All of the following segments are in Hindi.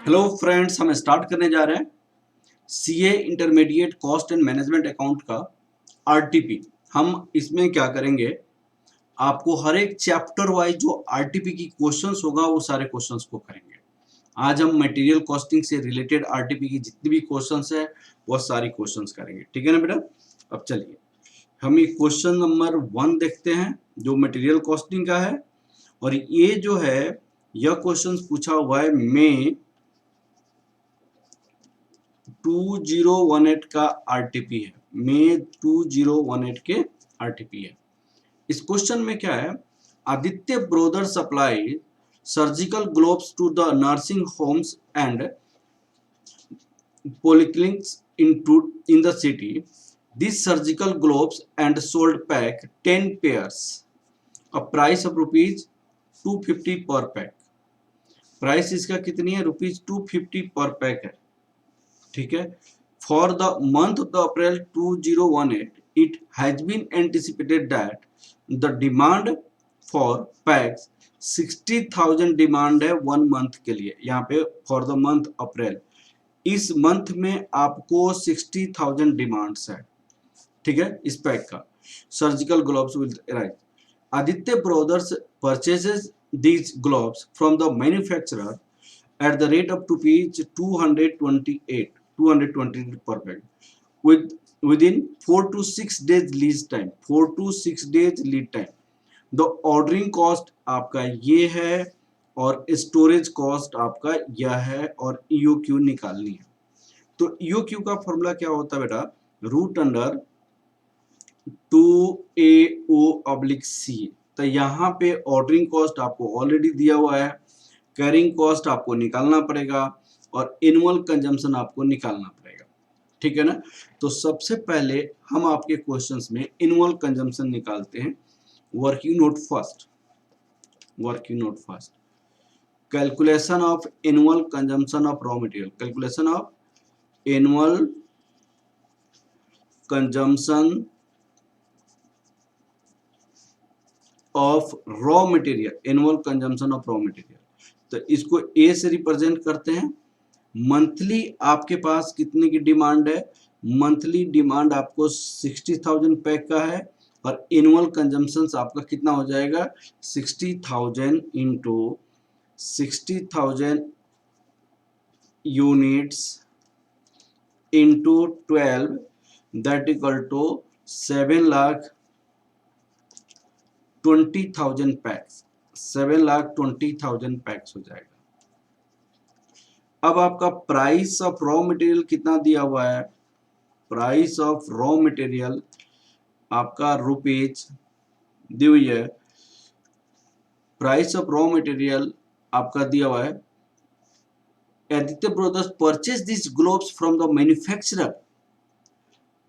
हेलो फ्रेंड्स, हम स्टार्ट करने जा रहे हैं CA intermediate cost and management account का आरटीपी। हम इसमें क्या करेंगे, आपको हर एक चैप्टर वाइज जो आरटीपी की क्वेश्चंस होगा वो सारे क्वेश्चंस को करेंगे। आज हम मटेरियल कॉस्टिंग से रिलेटेड आरटीपी की जितनी भी क्वेश्चंस है वो सारी क्वेश्चंस करेंगे। ठीक है ना बेटा। अब चलिए हम ये क्वेश्चन नंबर 1 देखते हैं जो मटेरियल कॉस्टिंग का है। और ये जो है यह क्वेश्चन पूछा हुआ है मई 2018 का आरटीपी है। मई 2018 के आरटीपी है। इस क्वेश्चन में क्या है, Aditya brother supply surgical gloves to the nursing homes and polyclinics in the city. These surgical gloves and sold pack 10 pairs, a price of rupees 250 per pack. Price इसका कितनी है, रुपीज 250 पर पैक है। ठीक है। For the month of April 2018 it has been anticipated that the demand for packs 60,000 demand है 1 मंथ के लिए। यहाँ पे फॉर द मंथ अप्रैल, इस मंथ में आपको 60,000 डिमांड्स है। ठीक है, इस पैक का surgical gloves will arrive. Aditya brothers purchases these gloves from the manufacturer at the rate of rupees 228 per pack within 4 to 6 days lead time। 4 to 6 days lead time। The ordering cost आपका ये है और स्टोरेज कॉस्ट आपका यह है और ईओक्यू निकालनी है। तो ईओक्यू का फॉर्मूला क्या होता है बेटा, रूट अंडर 2AO/C। तो यहाँ पे ऑर्डरिंग कॉस्ट आपको ऑलरेडी दिया हुआ है, कैरिंग कॉस्ट आपको निकालना पड़ेगा और एनुअल कंजम्पशन आपको निकालना पड़ेगा। ठीक है ना। तो सबसे पहले हम आपके क्वेश्चंस में एनुअल कंजम्पशन निकालते हैं। Working node first, working node first, calculation of annual consumption of raw material, calculation of annual consumption of raw material, annual consumption of raw material. तो इसको ए से रिप्रेजेंट करते हैं। मंथली आपके पास कितने की डिमांड है, मंथली डिमांड आपको 60,000 पैक का है और एनुअल कंजम्पशन आपका कितना हो जाएगा, 60,000 into 60,000 units into 12 that equal to 7,20,000 packs, 7,20,000 packs हो जाएगा। अब आपका प्राइस ऑफ रॉ मटेरियल कितना दिया हुआ है, प्राइस ऑफ रॉ मटेरियल आपका रुपीज दी हुई है। प्राइस ऑफ रॉ मटेरियल आपका दिया हुआ है, Aditya brothers purchase this gloves from the manufacturer,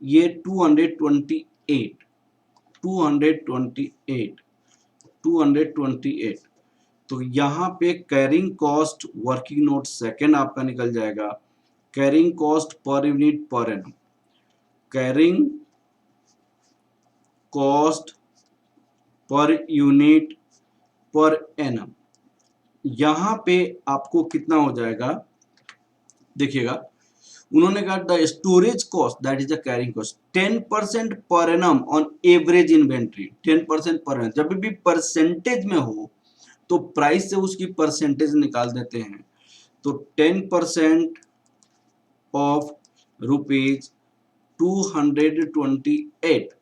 ये 228। तो यहाँ पे carrying cost working note second आपका निकल जाएगा, carrying cost per unit per annum, carrying cost per unit per annum. यहाँ पे आपको कितना हो जाएगा, देखिएगा उन्होंने कहा the storage cost that is the carrying cost 10% per annum on average inventory. 10% per annum, जब भी परसेंटेज में हो तो प्राइस से उसकी परसेंटेज निकाल देते हैं। तो 10% ऑफ रुपीज 228,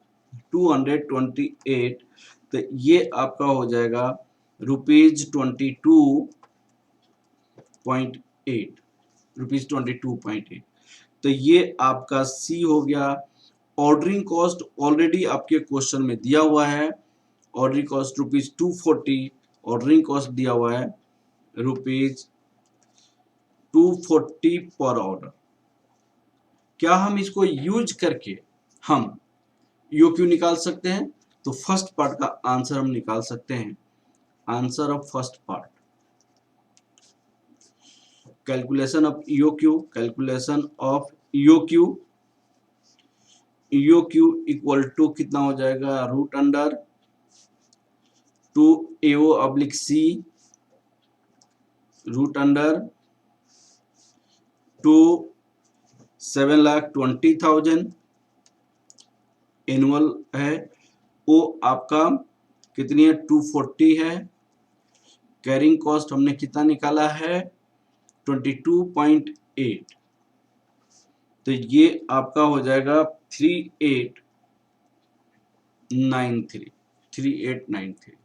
तो ये आपका हो जाएगा रुपीज 22.8। तो ये आपका सी हो गया। ऑर्डरिंग कॉस्ट ऑलरेडी आपके क्वेश्चन में दिया हुआ है, ordering cost rupees 240, ordering cost दिया हुआ है रुपीज 240 पर ऑर्डर। क्या हम इसको यूज करके हम ईओक्यू निकाल सकते हैं? तो फर्स्ट पार्ट का आंसर हम निकाल सकते हैं। Answer of first part, calculation of EOQ, calculation of EOQ, EOQ equal to कितना हो जाएगा, root under 2AO/C, root under two 7,20,000 annual है। वो आपका कितनी है, 240 है। कैरिंग कॉस्ट हमने कितना निकाला है, 22.8। तो ये आपका हो जाएगा 3893।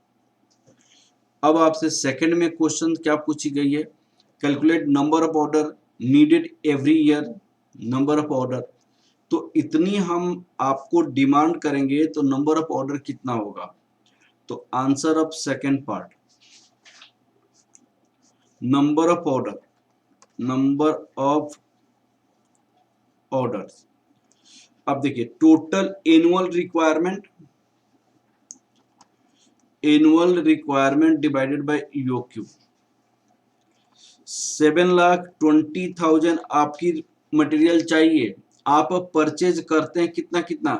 अब आपसे सेकंड में क्वेश्चन क्या पूछी गई है, calculate number of order needed every year. Number of order, तो इतनी हम आपको डिमांड करेंगे तो नंबर ऑफ ऑर्डर कितना होगा। तो answer of second part, number of order, number of orders. अब देखिए total annual requirement divided by EOQ. 7,20,000 आपकी मटेरियल चाहिए, आप परचेज करते हैं कितना कितना,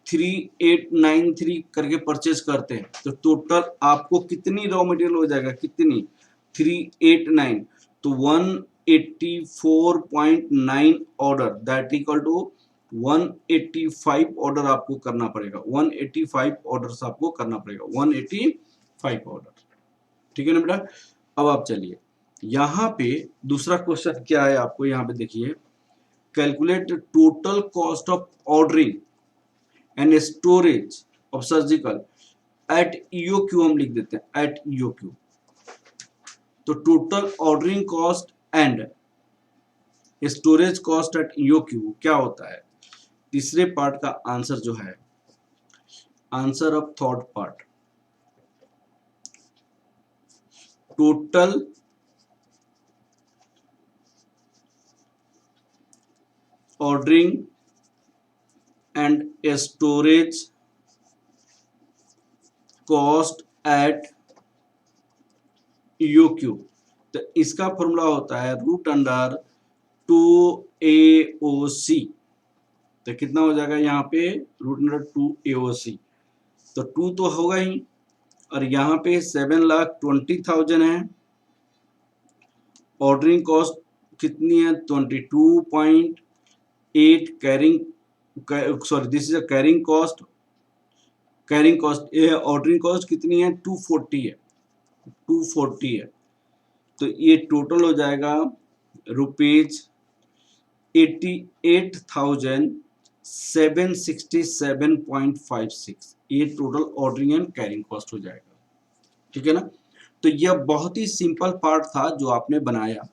3893 करके परचेज करते हैं। तो टोटल आपको कितनी रॉ मटेरियल हो जाएगा, कितनी, 389। तो 184.9 order, that equal to 185 order आपको करना पड़ेगा। 185 ऑर्डर आपको करना पड़ेगा, 185 ऑर्डर। ठीक है ना बेटा। अब आप चलिए यहाँ पे दूसरा क्वेश्चन क्या है, आपको यहाँ पे देखिए, calculate total cost of ordering and storage of surgical eight EOQ. हम लिख देते हैं एट ईओक्यू। तो total ordering cost and storage cost at EOQ क्या होता है। तीसरे पार्ट का आंसर जो है, answer of third part, total ordering and storage cost at EOQ. तो इसका फॉर्मूला होता है रूट अंडर 2AOC। तो कितना हो जाएगा यहाँ पे, रूट अंडर 2AOC। तो 2 तो होगा ही, और यहाँ पे 7,20,000 है। ऑर्डरिंग कॉस्ट कितनी है, 22.8। Carrying, sorry this is a carrying cost. Carrying cost, ordering cost कितनी है, 240 है, 240 है। तो ये टोटल हो जाएगा रुपीज 88,767.56। ये total ordering and carrying cost हो जाएगा। ठीक है ना। तो यह बहुत ही सिंपल पार्ट था जो आपने बनाया।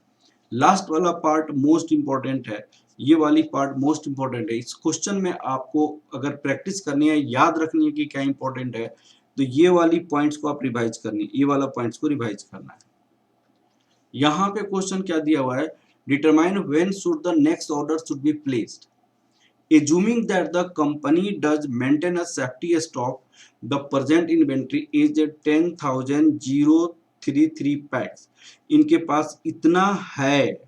लास्ट वाला पार्ट मोस्ट इंपॉर्टेंट है, ये वाली पार्ट मोस्ट इंपॉर्टेंट है। इस क्वेश्चन में आपको अगर प्रैक्टिस करनी है, याद रखनी है कि क्या इंपॉर्टेंट है, तो ये वाली पॉइंट्स को आप रिवाइज करनी है, ये वाला पॉइंट्स को रिवाइज करना है। यहाँ पे क्वेश्चन क्या दिया हुआ है, determine when should the next order should be placed. Assuming that the company does maintain a safety stock, the present inventory is 10,033 packs. इनके पास इतना है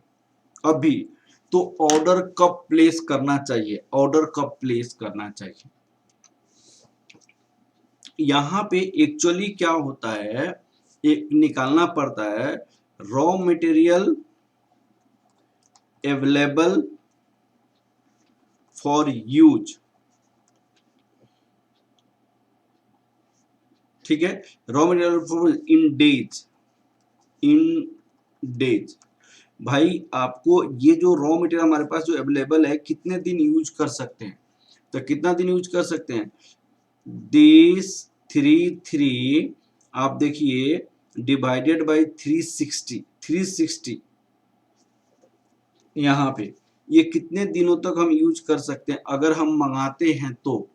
अभी, तो ऑर्डर कब प्लेस करना चाहिए, ऑर्डर कब प्लेस करना चाहिए। यहाँ पे एक्चुअली क्या होता है, एक निकालना पड़ता है raw material available for use. ठीक है, raw material for in days. भाई आपको ये जो रॉ मटेरियल हमारे पास जो अवेलेबल है, कितने दिन यूज कर सकते हैं, तो कितना दिन यूज कर सकते हैं, दिस 3 आप देखिए डिवाइडेड बाय 360 यहाँ पे, ये कितने दिनों तक हम यूज कर सकते हैं अगर हम मंगाते हैं, तो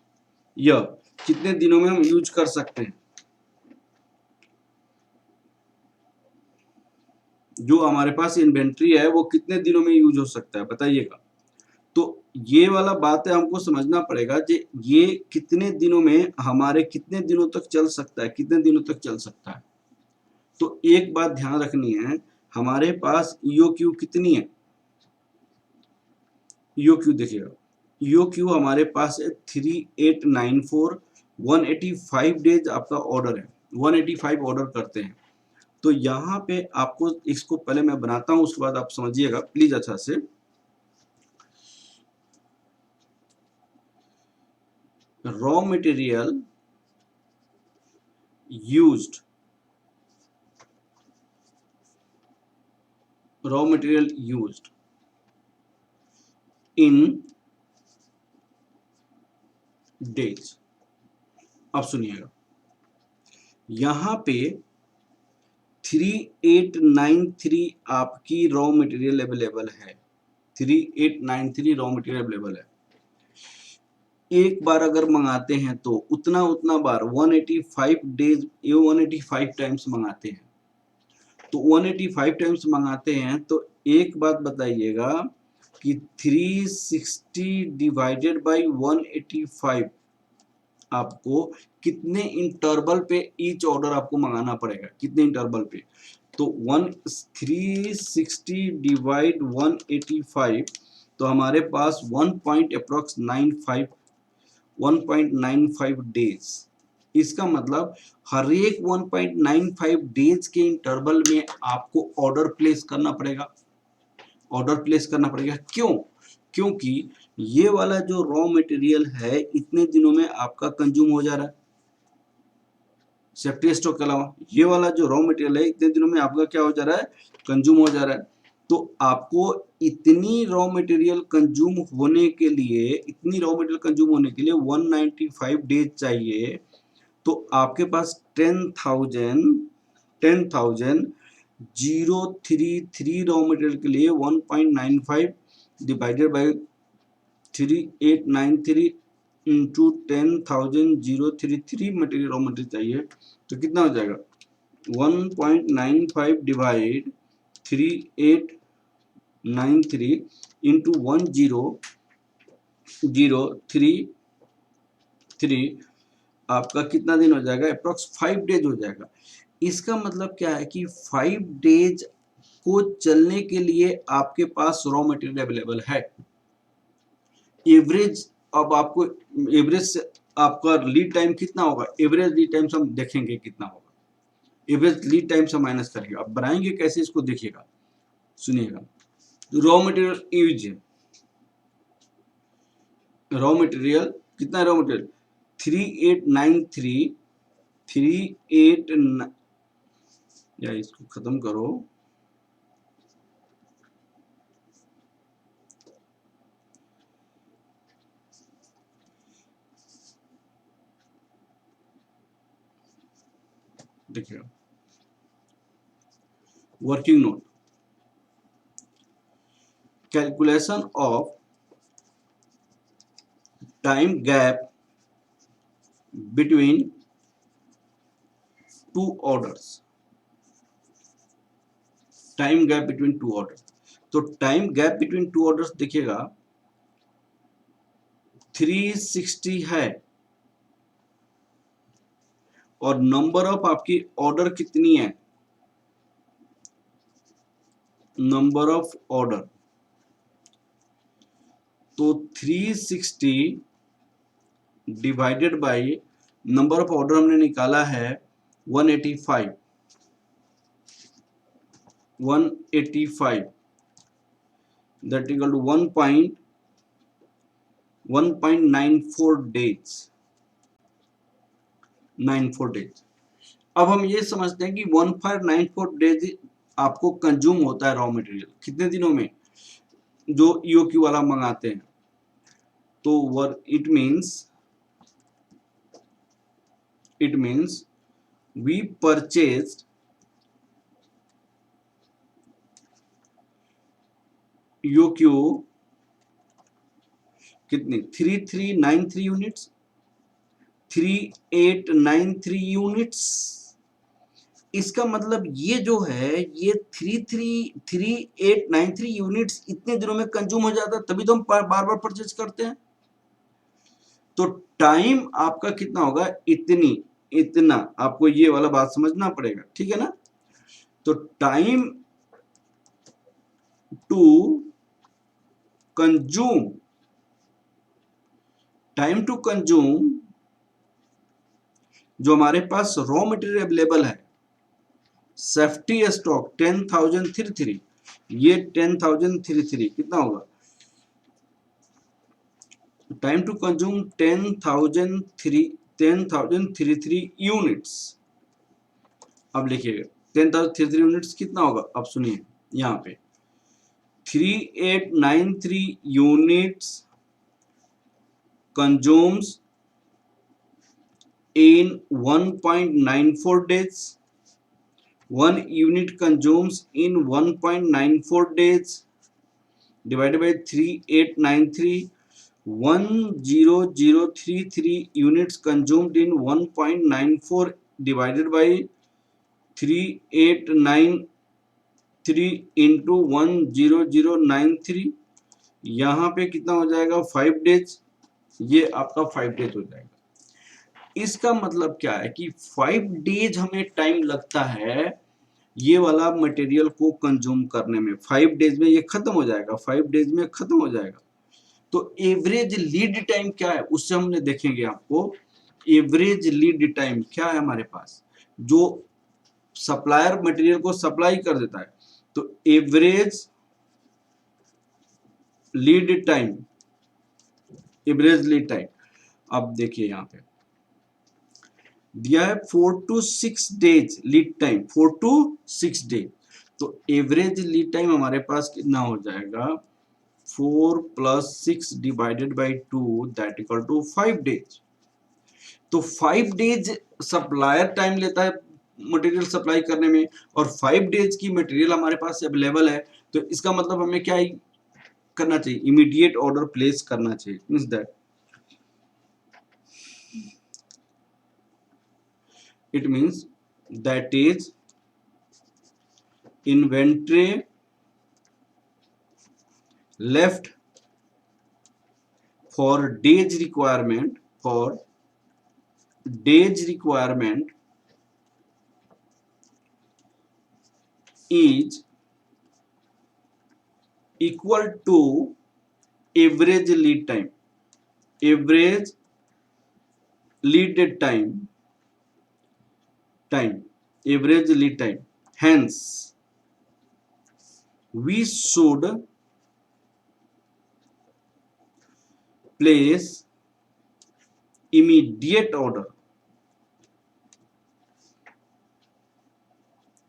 यह कितने दिनों में हम यूज कर सकते हैं, जो हमारे पास इन्वेंट्री है वो कितने दिनों में यूज हो सकता है, बताइएगा। तो ये वाला बात है, हमको समझना पड़ेगा कि ये कितने दिनों में, हमारे कितने दिनों तक चल सकता है, कितने दिनों तक चल सकता है। तो एक बात ध्यान रखनी है, हमारे पास ईओक्यू कितनी है, ईओक्यू देखिएगा, ईओक्यू हमारे पास है 3894, 185 डेज आपका ऑर्डर है, 185 ऑर्डर करते हैं। तो यहाँ पे आपको इसको पहले मैं बनाता हूँ, उसके बाद आप समझिएगा प्लीज अच्छा से। raw material used in days। अब सुनिएगा, यहां पे 3893 आपकी रॉ मटेरियल अवेलेबल है, 3893 रॉ मटेरियल अवेलेबल है। एक बार अगर मंगाते हैं तो उतना बार 185 डेज, 185 टाइम्स मंगाते हैं, तो 185 टाइम्स मंगाते हैं तो एक बात बताइएगा कि 360 डिवाइडेड बाय 185 आपको कितने इंटरवल पे ईच ऑर्डर आपको मंगाना पड़ेगा, कितने इंटरवल पे? तो 360 डिवाइड 185, तो हमारे पास 1.95 डेज। इसका मतलब हर एक 1.95 डेज के इंटरवल में आपको ऑर्डर प्लेस करना पड़ेगा, क्यों? क्योंकि ये वाला जो रॉ मटेरियल है इतने दिनों में आपका कंज्यूम हो जा रहा है, सेफ्टी स्टॉक के अलावा ये वाला जो रॉ मटेरियल है इतने दिनों में आपका क्या हो जा रहा है, कंज्यूम हो जा रहा है। तो आपको इतनी रॉ मटेरियल कंज्यूम होने के लिए 195 डेज चाहिए। तो आपके पास 10,033 रॉ मटेरियल के लिए 1.95 divided by 3893 into 10,033 material raw material चाहिए, तो कितना हो जाएगा? 1.95 डिवाइड 3893 इंटू 10,033 आपका कितना दिन हो जाएगा? अप्रोक्स 5 डेज हो जाएगा। इसका मतलब क्या है कि 5 डेज को चलने के लिए आपके पास रॉ मटेरियल अवेलेबल है। एवरेज, अब आपको एवरेज से आपका लीड टाइम कितना होगा? एवरेज लीड टाइम से हम देखेंगे कितना होगा, एवरेज लीड टाइम से माइनस करेंगे। अब बनाएंगे कैसे इसको देखिएगा, सुनिएगा। रॉ मटेरियल यूज है, रॉ मटेरियल कितना है? रॉ मटेरियल 3893 या इसको खत्म करो, देखिएगा working note, calculation of time gap between two orders, time gap between two orders. तो time gap between two orders देखिएगा 360 है, और नंबर ऑफ आपकी ऑर्डर कितनी है? नंबर ऑफ ऑर्डर, तो 360 divided by number of order हमने निकाला है 185 that equal to 1.94 days, 94 days. अब हम ये समझते हैं कि 1594 डेज आपको कंज्यूम होता है रॉ मटेरियल, कितने दिनों में? जो ईओक्यू वाला मंगाते हैं, तो it means we purchased EOQ कितनी? 3393 यूनिट्स, 3893 यूनिट्स। इसका मतलब ये जो है ये 3893 यूनिट्स इतने दिनों में कंज्यूम हो जाता है, तभी तो हम बार बार परचेज करते हैं। तो टाइम आपका कितना होगा? इतना आपको ये वाला बात समझना पड़ेगा, ठीक है ना? तो टाइम टू कंज्यूम जो हमारे पास रॉ मटेरियल अवेलेबल है, सेफ्टी स्टॉक 10,033, ये 10,033 कितना होगा? Time to consume 10,033 units. अब लिखिएगा 10,033 यूनिट्स कितना होगा, अब सुनिए यहाँ पे 3893 units consumes in 1.94 days. 1 unit consumes in 1.94 days divided by 3893. 10033 units consumed in 1.94 divided by 3893 into 10093, यहाँ पे कितना हो जाएगा 5 डेज, ये आपका 5 डेज हो जाएगा। इसका मतलब क्या है कि 5 डेज हमें टाइम लगता है ये वाला मटेरियल को कंज्यूम करने में। 5 डेज में ये खत्म हो जाएगा, 5 डेज में खत्म हो जाएगा। तो एवरेज लीड टाइम क्या है उससे हमने देखेंगे आपको। एवरेज लीड टाइम क्या है हमारे पास, जो सप्लायर मटेरियल को सप्लाई कर देता है, तो average lead time, average lead time, अब देखिए यहाँ पे दिया है 4 to 6 days lead time, 4 to 6 days. तो एवरेज लीड टाइम हमारे पास कितना हो जाएगा 4 + 6 divided by 2 that equal to 5 days. तो 5 डेज सप्लायर टाइम लेता है मटेरियल सप्लाई करने में, और 5 डेज की मटेरियल हमारे पास अवेलेबल है। तो इसका मतलब हमें क्या करना चाहिए, इमीडिएट ऑर्डर प्लेस करना चाहिए। Means that it means that is inventory left for days requirement, is equal to average lead time, average lead time, average lead time. Hence we should place immediate order,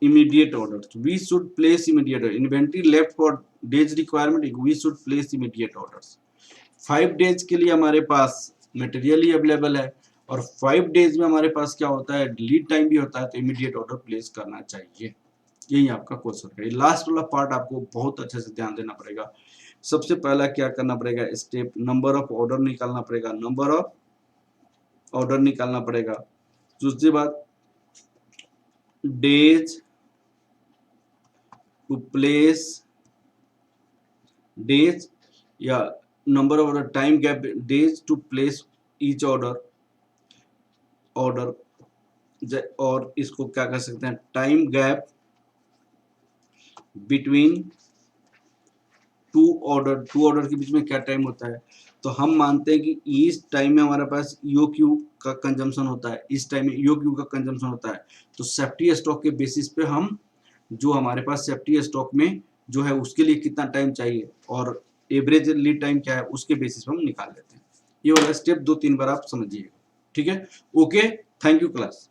we should place immediate order. Inventory left for days requirement, we should place immediate orders। 5 days के लिए हमारे पास मटेरियल ही अवेलेबल है, और 5 डेज में हमारे पास क्या होता है, लीड टाइम भी होता है, तो इमीडिएट ऑर्डर प्लेस करना चाहिए। यही आपका क्वेश्चन है। लास्ट वाला पार्ट आपको बहुत अच्छे से ध्यान देना पड़ेगा। सबसे पहला क्या करना पड़ेगा, स्टेप नंबर ऑफ ऑर्डर निकालना पड़ेगा, नंबर ऑफ ऑर्डर निकालना पड़ेगा। दूसरी बात डेज टू प्लेस, डेज या number of time gap, days to place each order, और इसको क्या कर सकते हैं, time gap between two order के बीच में क्या टाइम होता है। तो हम मानते हैं कि इस टाइम में हमारे पास EOQ का कंजम्पशन होता है, इस टाइम में EOQ का कंजम्पशन होता है। तो सेफ्टी स्टॉक के बेसिस पे हम जो हमारे पास सेफ्टी स्टॉक में जो है उसके लिए कितना टाइम चाहिए और एवरेज लीड टाइम क्या है उसके बेसिस पे हम निकाल लेते हैं। ये वाला स्टेप 2-3 बार आप समझिएगा, ठीक है। Okay, thank you class.